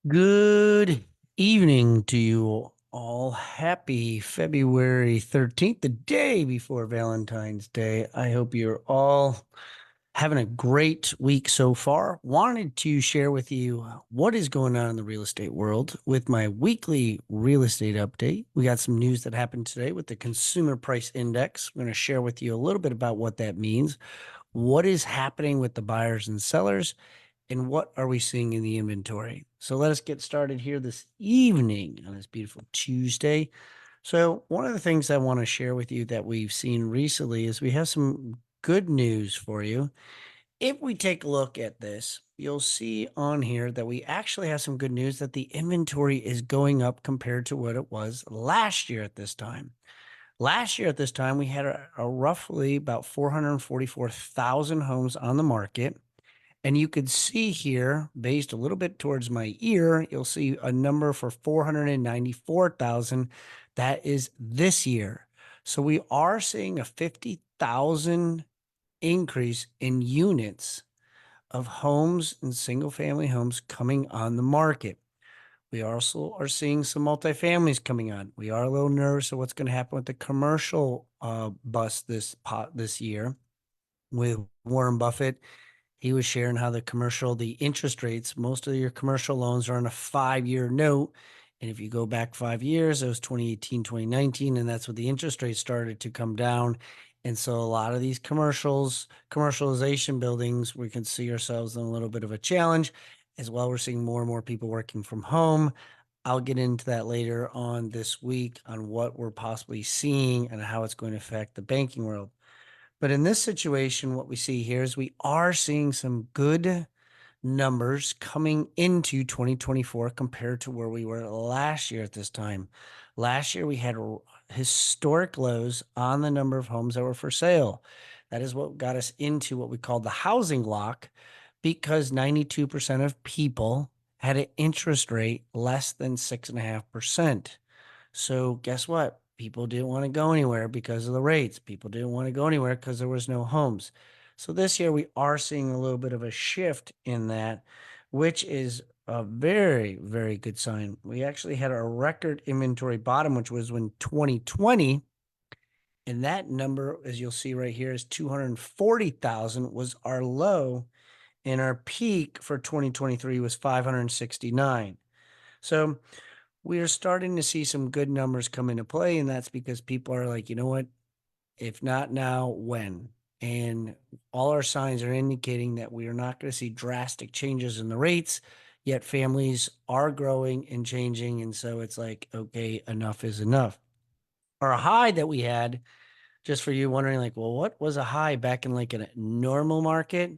Good evening to you all. Happy February 13th, the day before Valentine's Day. I hope you're all having a great week so far. Wanted to share with you what is going on in the real estate world with my weekly real estate update. We got some news that happened today with the Consumer Price Index. We're going to share with you a little bit about what that means, what is happening with the buyers and sellers, and what are we seeing in the inventory? So let us get started here this evening on this beautiful Tuesday. So one of the things I want to share with you that we've seen recently is we have some good news for you. If we take a look at this, you'll see on here that we actually have some good news that the inventory is going up compared to what it was last year at this time. Last year at this time, we had a roughly about 444,000 homes on the market. And you could see here, based a little bit towards my ear, you'll see a number for 494,000. That is this year. So we are seeing a 50,000 increase in units of homes and single family homes coming on the market. We also are seeing some multifamilies coming on. We are a little nervous of what's going to happen with the commercial bust this year with Warren Buffett. He was sharing how the interest rates, most of your commercial loans are on a 5-year note. And if you go back 5 years, it was 2018, 2019, and that's when the interest rates started to come down. And so a lot of these commercialization buildings, we can see ourselves in a little bit of a challenge. As well, we're seeing more and more people working from home. I'll get into that later on this week on what we're possibly seeing and how it's going to affect the banking world. But in this situation, what we see here is we are seeing some good numbers coming into 2024 compared to where we were last year at this time. Last year, we had historic lows on the number of homes that were for sale. That is what got us into what we call the housing lock, because 92% of people had an interest rate less than 6.5%. So guess what? People didn't want to go anywhere because of the rates. People didn't want to go anywhere because there was no homes. So this year we are seeing a little bit of a shift in that, which is a very, very good sign. We actually had a record inventory bottom, which was when 2020, and that number, as you'll see right here, is 240,000 was our low, and our peak for 2023 was 569. So we are starting to see some good numbers come into play, and that's because people are like, you know what? If not now, when? And all our signs are indicating that we are not going to see drastic changes in the rates, yet families are growing and changing. And so it's like, okay, enough is enough. Our high that we had, just for you wondering, like, well, what was a high back in like a normal market?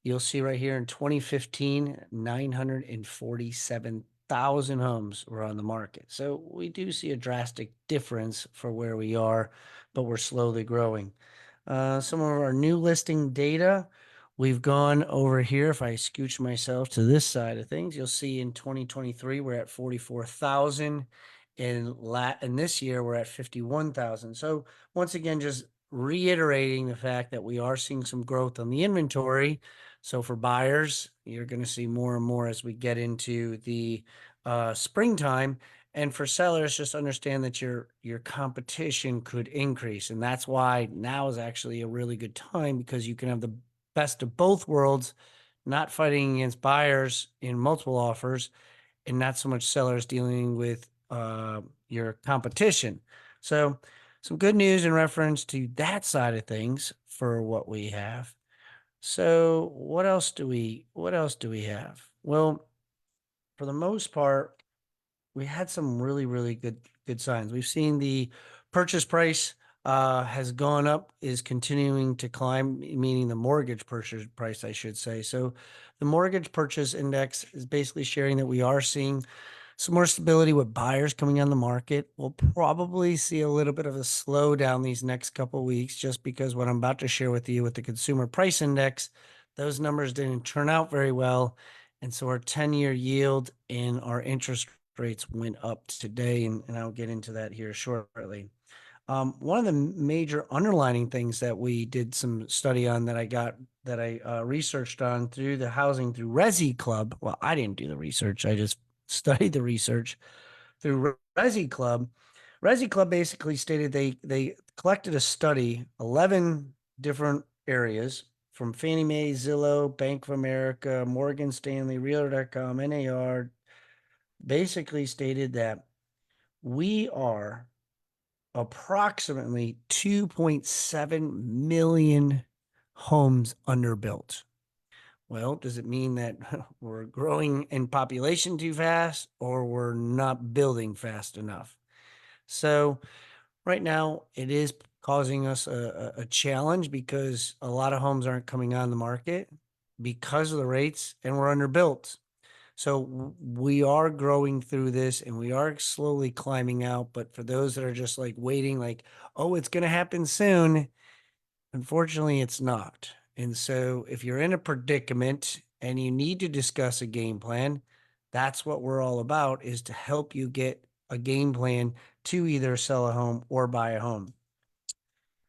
You'll see right here in 2015, 947,000 homes were on the market. So we do see a drastic difference for where we are, but we're slowly growing. Some of our new listing data, we've gone over here. If I scooch myself to this side of things, you'll see in 2023, we're at 44,000. And this year, we're at 51,000. So once again, just reiterating the fact that we are seeing some growth on the inventory. So for buyers, you're going to see more and more as we get into the springtime. And for sellers, just understand that your competition could increase. And that's why now is actually a really good time, because you can have the best of both worlds, not fighting against buyers in multiple offers and not so much sellers dealing with your competition. So some good news in reference to that side of things for what we have. So what else do we have? Well, for the most part, we had some really, really good signs. We've seen the purchase price has gone up, is continuing to climb, meaning the mortgage purchase price, I should say. So the mortgage purchase index is basically sharing that we are seeing some more stability with buyers coming on the market. We'll probably see a little bit of a slowdown these next couple of weeks, just because what I'm about to share with you with the consumer price index, those numbers didn't turn out very well. And so our 10-year yield and our interest rates went up today, and I'll get into that here shortly. One of the major underlining things that we did some study on that I researched on through the Housing Through Resi Club. Well, I didn't do the research. I just studied the research through Resi Club. Resi Club basically stated they collected a study, 11 different areas from Fannie Mae, Zillow, Bank of America, Morgan Stanley, Realtor.com, NAR, basically stated that we are approximately 2.7 million homes underbuilt. Well, does it mean that we're growing in population too fast or we're not building fast enough? So, right now, it is causing us a challenge because a lot of homes aren't coming on the market because of the rates and we're underbuilt. So we are growing through this and we are slowly climbing out. But for those that are just like waiting, like, oh, it's going to happen soon, unfortunately, it's not. And so if you're in a predicament and you need to discuss a game plan, that's what we're all about, is to help you get a game plan to either sell a home or buy a home.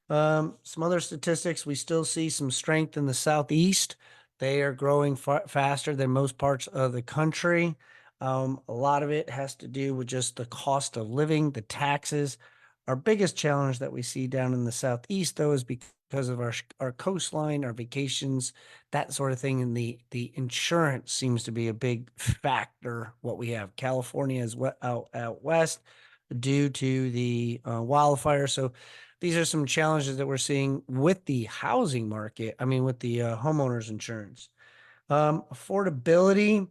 Some other statistics, we still see some strength in the Southeast. They are growing faster than most parts of the country. A lot of it has to do with just the cost of living, the taxes. Our biggest challenge that we see down in the Southeast, though, is because of our coastline, our vacations, that sort of thing, and the insurance seems to be a big factor. What we have, California is out west due to the wildfire. So these are some challenges that we're seeing with the housing market. I mean, with the homeowners insurance. Affordability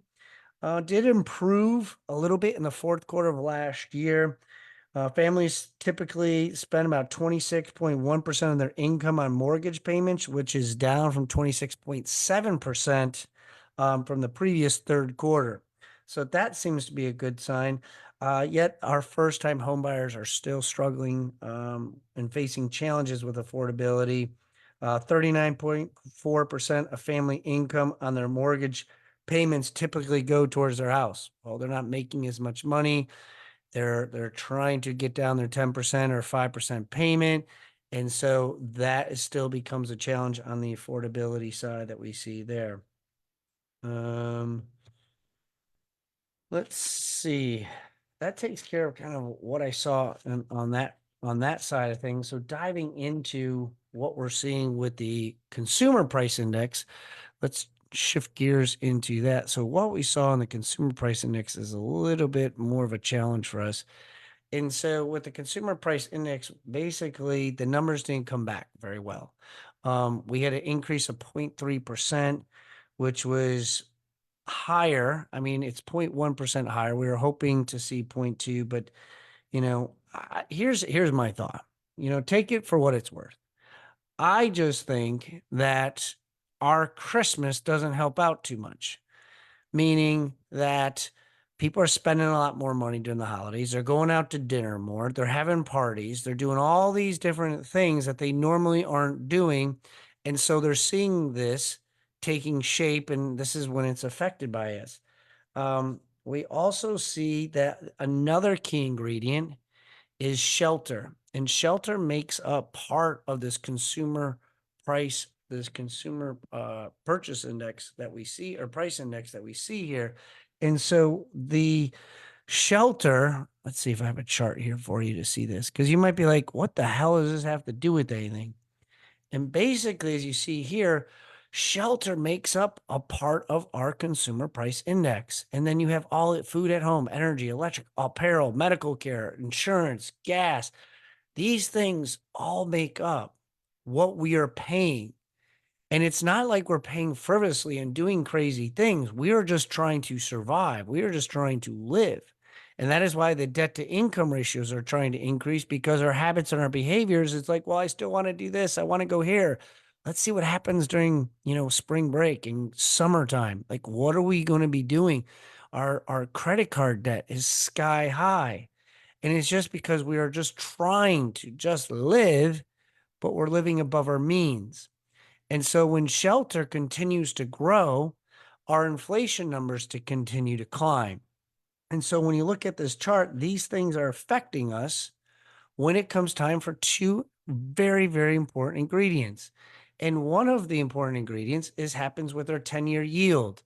did improve a little bit in the fourth quarter of last year. Families typically spend about 26.1% of their income on mortgage payments, which is down from 26.7% from the previous third quarter. So that seems to be a good sign. Yet our first-time homebuyers are still struggling and facing challenges with affordability. 39.4% of family income on their mortgage payments typically go towards their house. Well, they're not making as much money. They're trying to get down their 10% or 5% payment. And so that still becomes a challenge on the affordability side that we see there. Um, let's see. That takes care of kind of what I saw on that side of things. So diving into what we're seeing with the consumer price index, let's shift gears into that. So what we saw in the consumer price index is a little bit more of a challenge for us. And so with the consumer price index, basically the numbers didn't come back very well. We had an increase of 0.3%, which was higher. I mean, it's 0.1% higher. We were hoping to see 0.2, but here's my thought. Take it for what it's worth. I just think that our Christmas doesn't help out too much, meaning that people are spending a lot more money during the holidays. They're going out to dinner more. They're having parties. They're doing all these different things that they normally aren't doing. And so they're seeing this taking shape, and this is when it's affected by us. We also see that another key ingredient is shelter, and shelter makes up part of this consumer price, this consumer purchase index that we see, or price index that we see here. And so the shelter, let's see if I have a chart here for you to see this, because you might be like, what the hell does this have to do with anything? And basically, as you see here, shelter makes up a part of our consumer price index. And then you have all the food at home, energy, electric, apparel, medical care, insurance, gas. These things all make up what we are paying. And it's not like we're paying frivolously and doing crazy things. We are just trying to survive. We are just trying to live. And that is why the debt to income ratios are trying to increase, because our habits and our behaviors, it's like, well, I still want to do this. I want to go here. Let's see what happens during, spring break and summertime. Like, what are we going to be doing? Our credit card debt is sky high. And it's just because we are just trying to just live, but we're living above our means. And so when shelter continues to grow, our inflation numbers to continue to climb. And so when you look at this chart, these things are affecting us when it comes time for two very, very important ingredients. And one of the important ingredients happens with our 10-year yield.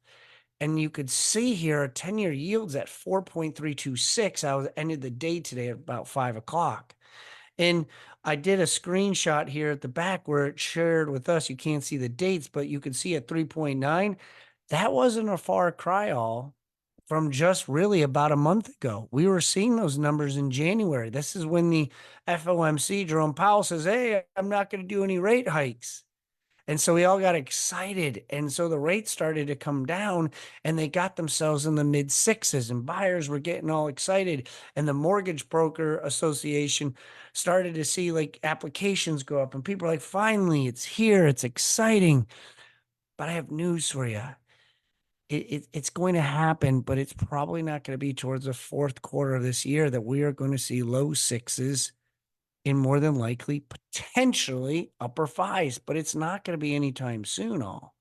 And you could see here a 10-year yields at 4.326. I was ended the day today at about 5 o'clock. And I did a screenshot here at the back where it shared with us. You can't see the dates, but you can see at 3.9. That wasn't a far cry all from just really about a month ago. We were seeing those numbers in January. This is when the FOMC, Jerome Powell, says, "Hey, I'm not going to do any rate hikes." And so we all got excited. And so the rates started to come down and they got themselves in the mid sixes, and buyers were getting all excited. And the Mortgage Broker Association started to see like applications go up, and people are like, finally, it's here. It's exciting. But I have news for you. It's going to happen, but it's probably not going to be towards the fourth quarter of this year that we are going to see low sixes in more than likely potentially upper fives, but it's not going to be anytime soon. All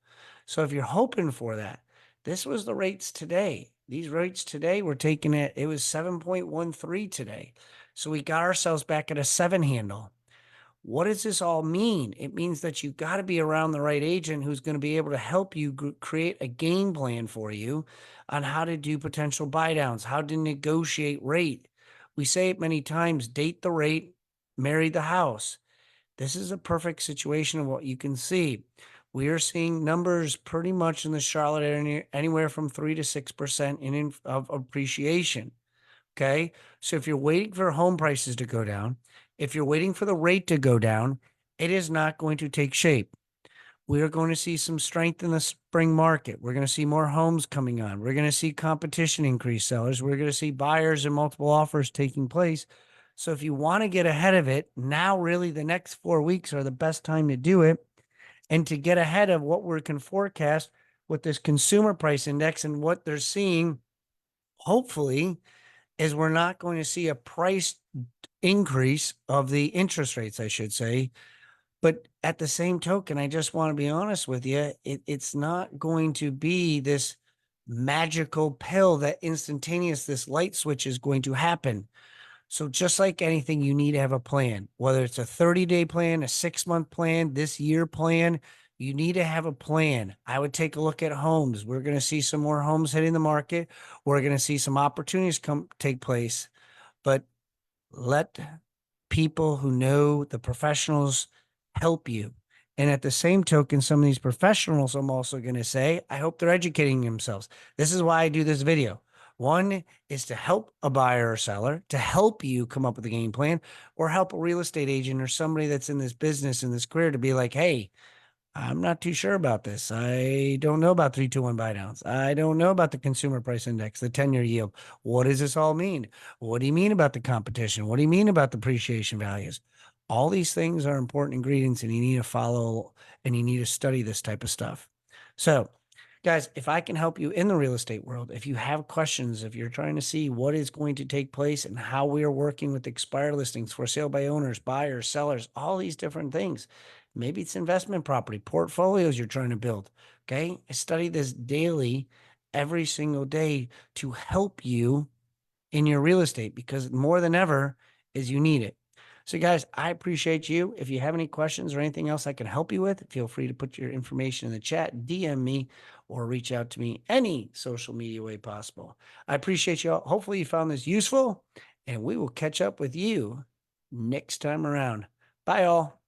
so if you're hoping for that, this was the rates today. These rates today were taking it was 7.13 today. So we got ourselves back at a seven handle. What does this all mean? It means that you got to be around the right agent who's going to be able to help you create a game plan for you on how to do potential buy downs, how to negotiate rate. We say it many times, date the rate, marry the house. This is a perfect situation of what you can see. We are seeing numbers pretty much in the Charlotte area anywhere from 3 to 6% of appreciation. Okay. So if you're waiting for home prices to go down, if you're waiting for the rate to go down, it is not going to take shape. We are going to see some strength in the spring market. We're going to see more homes coming on. We're going to see competition increase sellers. We're going to see buyers and multiple offers taking place. So if you want to get ahead of it, now really the next 4 weeks are the best time to do it. And to get ahead of what we can forecast with this consumer price index and what they're seeing, hopefully, is we're not going to see a price increase of the interest rates, I should say. But at the same token, I just want to be honest with you, it's not going to be this magical pill that instantaneous, this light switch is going to happen. So just like anything, you need to have a plan, whether it's a 30-day plan, a 6-month plan, this year plan, you need to have a plan. I would take a look at homes. We're going to see some more homes hitting the market. We're going to see some opportunities take place, but let people who know the professionals help you. And at the same token, some of these professionals, I'm also going to say, I hope they're educating themselves. This is why I do this video. One is to help a buyer or seller, to help you come up with a game plan, or help a real estate agent or somebody that's in this business, in this career, to be like, hey, I'm not too sure about this. I don't know about 3-2-1 buy downs. I don't know about the consumer price index, the 10-year yield. What does this all mean? What do you mean about the competition? What do you mean about the appreciation values? All these things are important ingredients, and you need to follow and you need to study this type of stuff. So, guys, if I can help you in the real estate world, if you have questions, if you're trying to see what is going to take place and how we are working with expired listings, for sale by owners, buyers, sellers, all these different things. Maybe it's investment property, portfolios you're trying to build. Okay. I study this daily, every single day, to help you in your real estate, because more than ever is you need it. So guys, I appreciate you. If you have any questions or anything else I can help you with, feel free to put your information in the chat, DM me, or reach out to me any social media way possible. I appreciate you all. Hopefully you found this useful, and we will catch up with you next time around. Bye all.